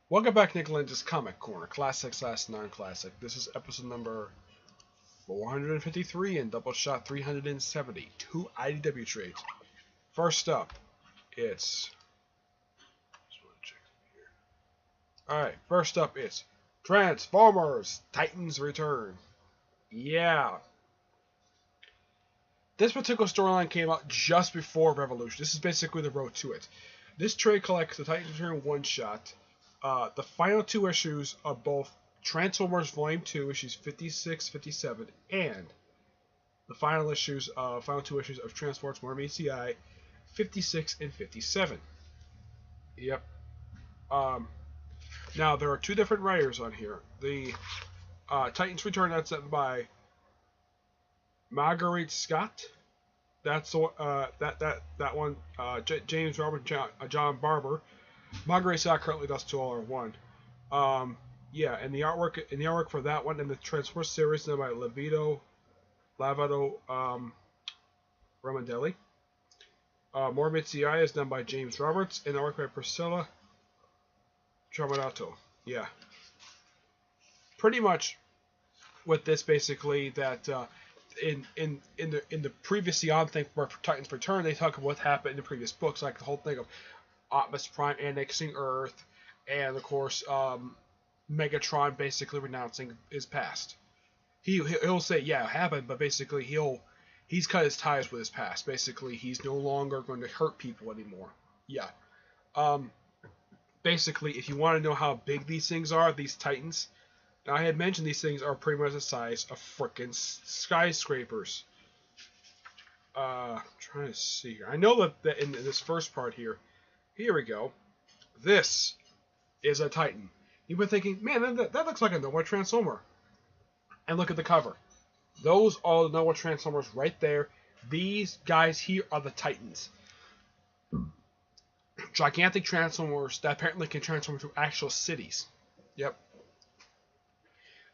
Welcome back, Nick Lenz's Comic Corner, Classic / Non-Classic. This is episode number 453 and Doubleshot 370. Two IDW trades. First up, it's... Alright, first up it's Transformers Titans Return. Yeah. This particular storyline came out just before Revolution. This is basically the road to it. This trade collects the Titans Return one-shot, the final two issues of both Transformers Volume 2, issues 56, 57, and the final two issues of Transformers More ACI, 56 and 57. Yep. Now, there are two different writers on here. The Titans Return, that's written by Marguerite Scott. That's that one. James Robert, John Barber. Marguerite Scott currently does 201. Yeah, and the artwork for that one and the Transformers series done by Lavado Romandelli. More Mitsuai is done by James Roberts and artwork by Priscilla Tramodato. Yeah. Pretty much with this basically that in the previous Beyond thing for Titans Return, they talk about what happened in the previous books, like the whole thing of Optimus Prime annexing Earth, and of course Megatron basically renouncing his past. He'll say yeah it happened, but basically he's cut his ties with his past. Basically he's no longer going to hurt people anymore. Yeah. Basically, if you want to know how big these things are, these Titans, now I had mentioned these things are pretty much the size of frickin' skyscrapers. Trying to see here. I know that in this first part here, here we go. This is a Titan. You've been thinking, man, that looks like a Nova Transformer. And look at the cover. Those are the Nova Transformers right there. These guys here are the Titans. Gigantic Transformers that apparently can transform into actual cities. Yep.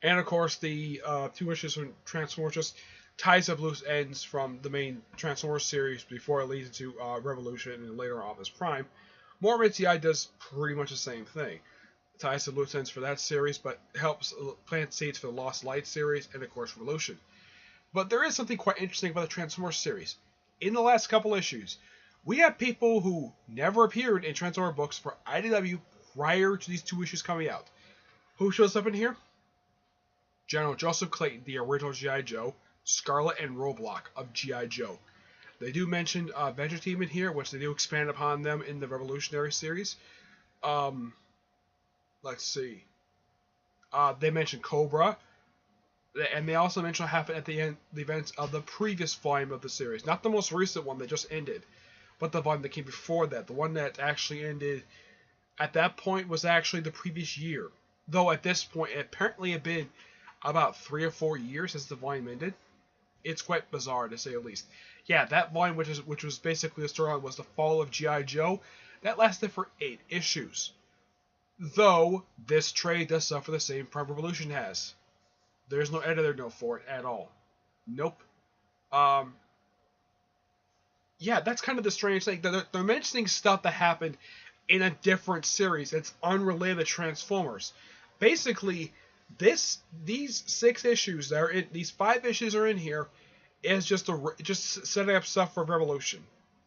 And of course, the two issues from Transformers just ties up loose ends from the main Transformers series before it leads into Revolution and later Optimus Prime. More MTI does pretty much the same thing. It ties up loose ends for that series, but helps plant seeds for the Lost Light series and of course Revolution. But there is something quite interesting about the Transformers series. In the last couple issues, we have people who never appeared in Transformers books for IDW prior to these two issues coming out. Who shows up in here? General Joseph Clayton, the original G.I. Joe, Scarlet and Roadblock of G.I. Joe. They do mention Venture Team in here, which they do expand upon them in the Revolutionary series. Let's see. They mention Cobra, and they also mention what happened at the end, the events of the previous volume of the series. Not the most recent one that just ended, but the volume that came before that. The one that actually ended at that point was actually the previous year. Though at this point, it apparently had been about 3 or 4 years since the volume ended. It's quite bizarre, to say the least. Yeah, that volume, which was basically the storyline, was the fall of G.I. Joe. That lasted for 8 issues. Though, this trade does suffer the same problem Revolution has. There's no editor note for it at all. Nope. Yeah, that's kind of the strange thing. They're mentioning stuff that happened in a different series. It's unrelated to Transformers. Basically, these 6 issues that are in, these 5 issues are in here, is just setting up stuff for Revolution.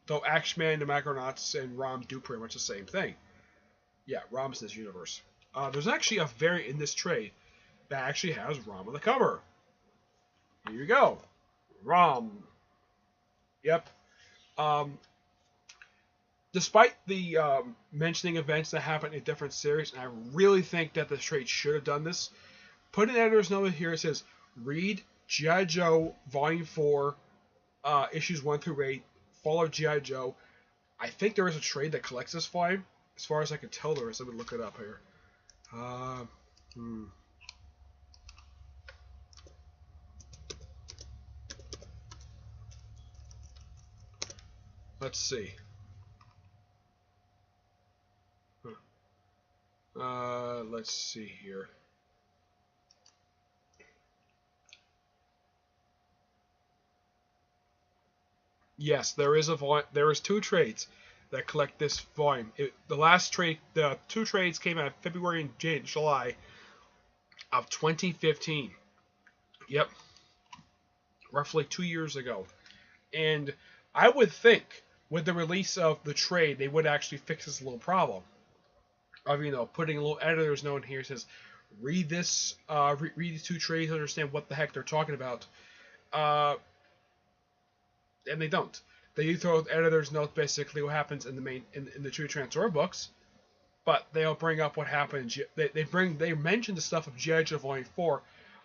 Though Action-Man, the Micronauts, and Rom do pretty much the same thing. Yeah, Rom's in this universe. There's actually a variant in this trade that actually has Rom on the cover. Here you go. Rom. Yep. Despite the mentioning events that happen in different series, and I really think that the trade should have done this, put an editor's note here. It says, read G.I. Joe Volume 4, issues 1 through 8, Fall of G.I. Joe. I think there is a trade that collects this volume. As far as I can tell, there is. Let me look it up here. Let's see. Let's see here. Yes, there is 2 trades that collect this volume. The last trade, the 2 trades came out February and July of 2015. Yep, roughly 2 years ago. And I would think with the release of the trade, they would actually fix this little problem of, you know, putting a little editor's note in here that says, read this, read these 2 trades to understand what the heck they're talking about. And they don't. They do throw editor's note basically what happens in the main in the 2 Transformer books, but they don't bring up what happened. They mention the stuff of G.I. Joe Volume 4,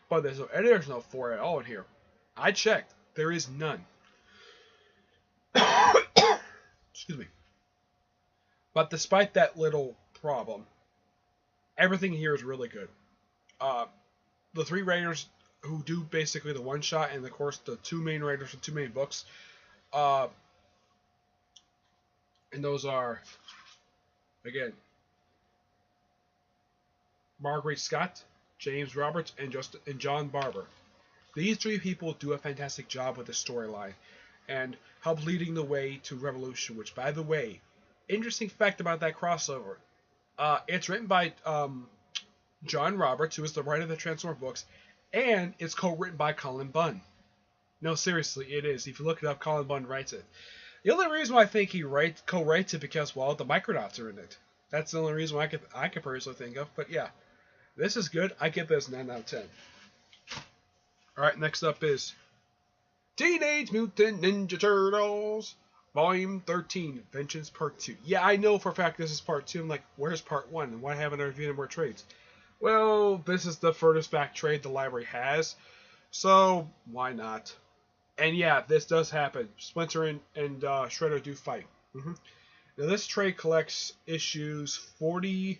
but there's no editor's note for it at all in here. I checked. There is none. Excuse me. But despite that little problem, everything here is really good. The 3 writers who do basically the one-shot, and of course the 2 main writers for 2 main books, and those are, again, Marguerite Scott, James Roberts, and John Barber. These 3 people do a fantastic job with the storyline and help leading the way to Revolution, which, by the way, interesting fact about that crossover, it's written by John Roberts, who is the writer of the Transformer books, and it's co-written by Colin Bunn. No, seriously, it is. If you look it up, Colin Bunn writes it. The only reason why I think he co-writes it because, well, the Micronauts are in it. That's the only reason why I could personally think of. But yeah, this is good. I give this 9 out of 10. Alright, next up is Teenage Mutant Ninja Turtles, Volume 13, Vengeance Part 2. Yeah, I know for a fact this is Part 2. I'm like, where's Part 1? And why haven't I reviewed any more trades? Well, this is the furthest back trade the library has, so why not? And yeah, this does happen. Splinter and Shredder do fight. Now this trade collects issues 48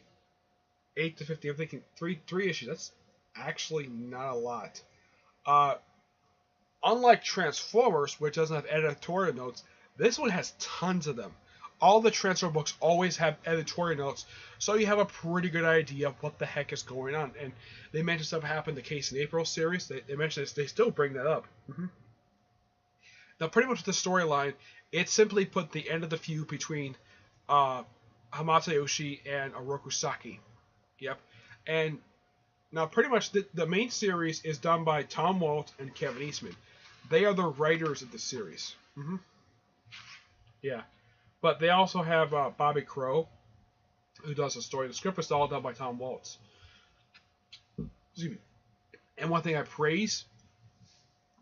to 50. I'm thinking three issues. That's actually not a lot. Unlike Transformers, which doesn't have editorial notes, this one has tons of them. All the Transformer books always have editorial notes, so you have a pretty good idea of what the heck is going on. And they mentioned stuff happened in the Case in April series. They mentioned this. They still bring that up. Now, pretty much the storyline, it simply put the end of the feud between Hamata Yoshi and Oroku Saki. Yep. And now, pretty much the main series is done by Tom Waltz and Kevin Eastman. They are the writers of the series. Yeah. But they also have Bobby Crow, who does the story. The script is all done by Tom Waltz. Excuse me. And one thing I praise,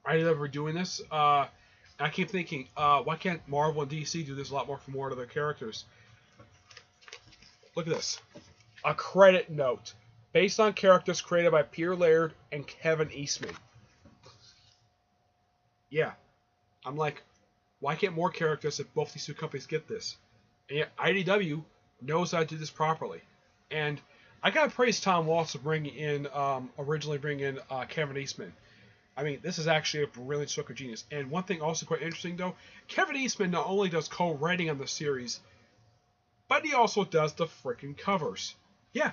I love doing this. I keep thinking, why can't Marvel and DC do this a lot more for more of their characters? Look at this. A credit note. Based on characters created by Peter Laird and Kevin Eastman. Yeah. I'm like, why can't more characters if both these 2 companies get this? And yet IDW knows how to do this properly. And I gotta praise Tom Waltz for originally bringing in Kevin Eastman. I mean, this is actually a brilliant stroke of genius. And one thing also quite interesting, though, Kevin Eastman not only does co-writing on the series, but he also does the freaking covers. Yeah,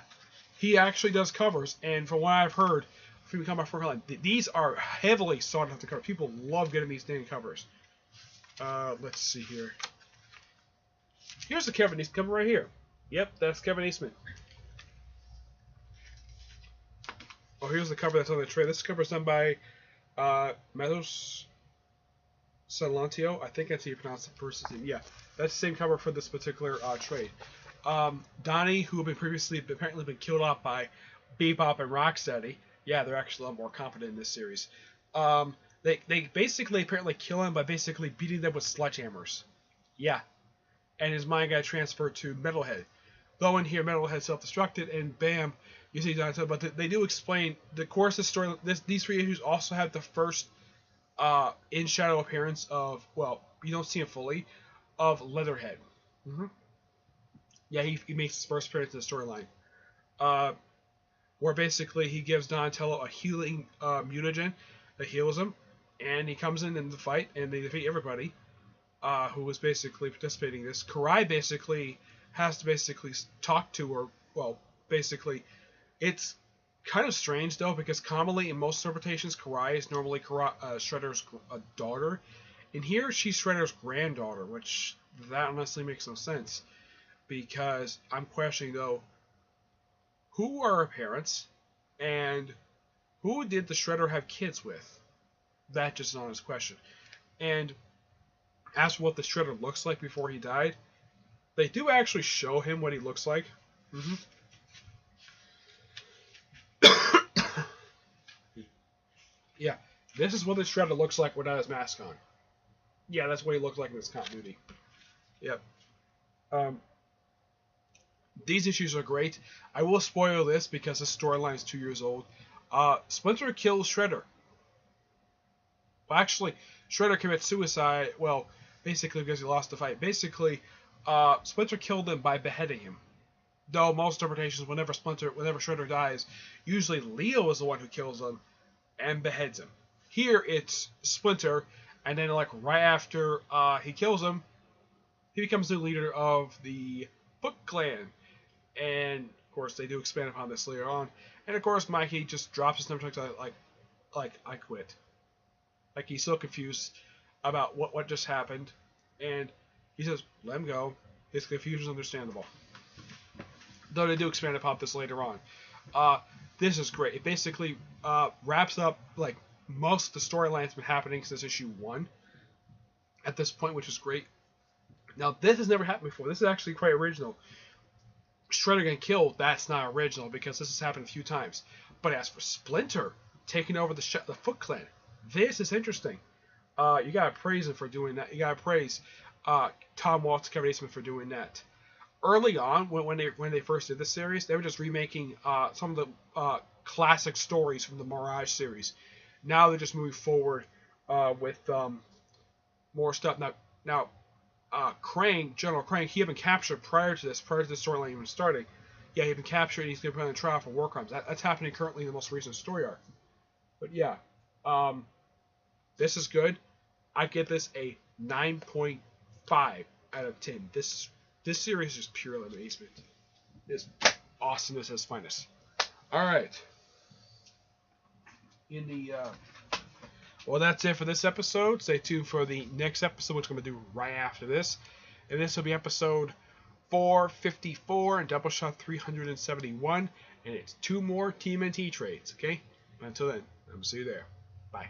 he actually does covers. And from what I've heard, these are heavily sought after covers. People love getting these dang covers. Let's see here. Here's the Kevin Eastman cover right here. Yep, that's Kevin Eastman. Oh, here's the cover that's on the tray. This cover is done by Meadows Salantio. I think that's how you pronounce the person's name. Yeah, that's the same cover for this particular trade. Donnie, who had apparently been killed off by Bebop and Rocksteady. Yeah, they're actually a lot more competent in this series. They basically apparently kill him by basically beating them with sledgehammers. Yeah. And his mind got transferred to Metalhead. Though in here, Metalhead self-destructed, and bam, you see Donatello. But they do explain the course of the story. These 3 issues also have the first in-shadow appearance of, well, you don't see him fully, of Leatherhead. Yeah, he makes his first appearance in the storyline. Where basically he gives Donatello a healing mutagen that heals him. And he comes in the fight, and they defeat everybody who was basically participating in this. Karai basically has to basically talk to her. Well, basically, it's kind of strange, though, because commonly in most interpretations, Karai is normally Shredder's daughter. And here, she's Shredder's granddaughter, which that honestly makes no sense. Because I'm questioning, though, who are her parents? And who did the Shredder have kids with? That's just an honest question. And as for what the Shredder looks like before he died, they do actually show him what he looks like. Mm-hmm. Yeah, this is what the Shredder looks like without his mask on. Yeah, that's what he looked like in this continuity. Yep. These issues are great. I will spoil this because the storyline is 2 years old. Splinter kills Shredder. Well, actually, Shredder commits suicide. Well, basically because he lost the fight. Basically, Splinter killed him by beheading him. Though most interpretations, whenever Shredder dies, usually Leo is the one who kills him and beheads him. Here it's Splinter, and then like right after he kills him, he becomes the leader of the Foot Clan. And of course they do expand upon this later on. And of course Mikey just drops his number like I quit. Like he's so confused about what just happened, and he says, "Let him go." His confusion is understandable. Though they do expand upon this later on. This is great. It basically wraps up like most of the storyline that's been happening since issue 1 at this point, which is great. Now this has never happened before. This is actually quite original. Shredder getting killed, that's not original because this has happened a few times. But as for Splinter taking over the Foot Clan, this is interesting. You gotta praise him for doing that. You gotta praise Tom Waltz and Kevin Eastman for doing that. Early on, when they first did this series, they were just remaking some of the classic stories from the Mirage series. Now they're just moving forward with more stuff. Now, Krang, General Krang, he had been captured prior to the storyline even starting. Yeah, he had been captured and he's going to be on trial for war crimes. That's happening currently in the most recent story arc. But yeah, this is good. I give this a 9.5 out of 10. This series is pure amazement. It's awesomeness at its finest. All right. Well, that's it for this episode. Stay tuned for the next episode, which I'm going to do right after this. And this will be episode 454 and Doubleshot 371. And it's 2 more TMNT trades, okay? Until then, I'm going to see you there. Bye.